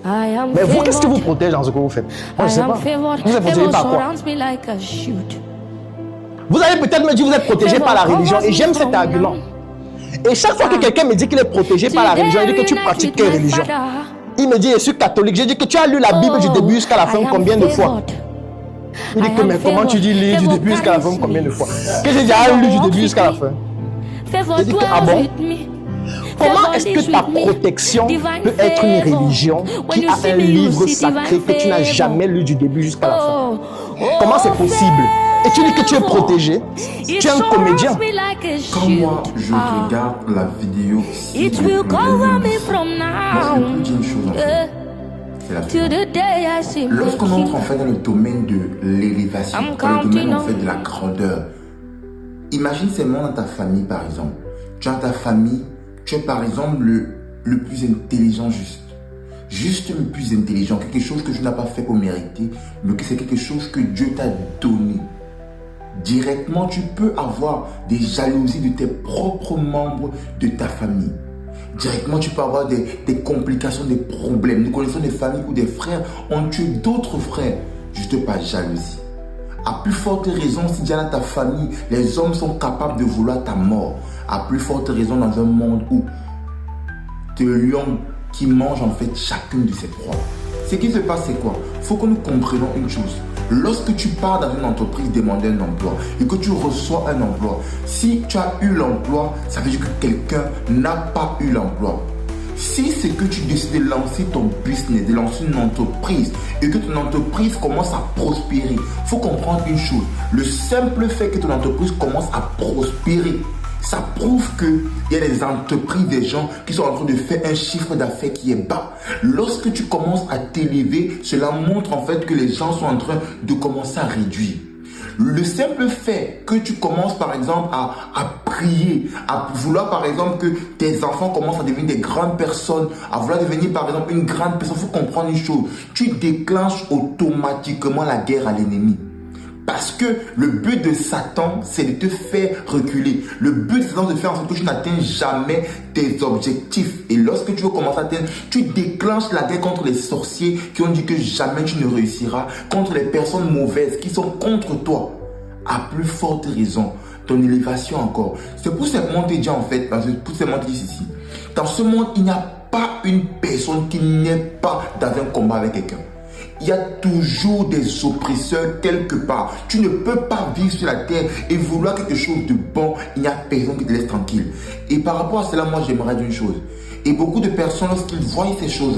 Mais vous, qu'est-ce que vous protégez dans ce que vous faites? Moi, je ne sais pas. Vous êtes protégé par quoi? Vous allez peut-être me dire que vous êtes protégé par la religion. Et j'aime cet argument. Et chaque fois que quelqu'un me dit qu'il est protégé par la religion, il dit que tu pratiques quelle religion? Il me dit, je suis catholique. J'ai dit que tu as lu la Bible du début jusqu'à la fin combien de fois? Il dit que, mais comment tu dis lire du début jusqu'à la fin combien de fois? Que j'ai déjà lu du début jusqu'à la fin. J'ai dit que, ah bon? Comment est-ce que ta protection peut être une religion qui a un livre sacré que tu n'as jamais lu du début jusqu'à la fin? Comment c'est possible? Et tu dis que tu es protégé? Tu es un comédien? Quand moi, je regarde la vidéo, si je peux dire une chose en fait. C'est la suivante. Lorsqu'on entre en fait dans le domaine de l'élévation, dans le domaine en fait de la grandeur, imagine seulement dans ta famille par exemple. Tu as ta famille, tu es par exemple le plus intelligent juste le plus intelligent, quelque chose que tu n'as pas fait pour mériter, mais que c'est quelque chose que Dieu t'a donné. Directement, tu peux avoir des jalousies de tes propres membres de ta famille. Directement, tu peux avoir des complications, des problèmes. Nous connaissons des familles où des frères ont tué d'autres frères juste par jalousie. À plus forte raison, si dans ta famille, les hommes sont capables de vouloir ta mort. À plus forte raison dans un monde où tu es le lion qui mange en fait chacune de ses proies. Ce qui se passe, c'est quoi? Il faut que nous comprenions une chose. Lorsque tu pars dans une entreprise demander un emploi et que tu reçois un emploi, si tu as eu l'emploi, ça veut dire que quelqu'un n'a pas eu l'emploi. Si c'est que tu décides de lancer ton business, de lancer une entreprise et que ton entreprise commence à prospérer, il faut comprendre une chose. Le simple fait que ton entreprise commence à prospérer, ça prouve qu'il y a des entreprises, des gens qui sont en train de faire un chiffre d'affaires qui est bas. Lorsque tu commences à t'élever, cela montre en fait que les gens sont en train de commencer à réduire. Le simple fait que tu commences par exemple à prier, à vouloir par exemple que tes enfants commencent à devenir des grandes personnes, à vouloir devenir par exemple une grande personne, il faut comprendre une chose. Tu déclenches automatiquement la guerre à l'ennemi. Parce que le but de Satan, c'est de te faire reculer. Le but de Satan, c'est de faire en sorte que tu n'atteins jamais tes objectifs. Et lorsque tu veux commencer à atteindre, tu déclenches la guerre contre les sorciers qui ont dit que jamais tu ne réussiras, contre les personnes mauvaises qui sont contre toi. À plus forte raison, ton élévation encore. C'est pour cette montée dit en fait, pour cette montée ici. Dans ce monde, il n'y a pas une personne qui n'est pas dans un combat avec quelqu'un. Il y a toujours des oppresseurs quelque part. Tu ne peux pas vivre sur la terre et vouloir quelque chose de bon. Il n'y a personne qui te laisse tranquille. Et par rapport à cela, moi j'aimerais dire une chose. Et beaucoup de personnes, lorsqu'ils voient ces choses-là,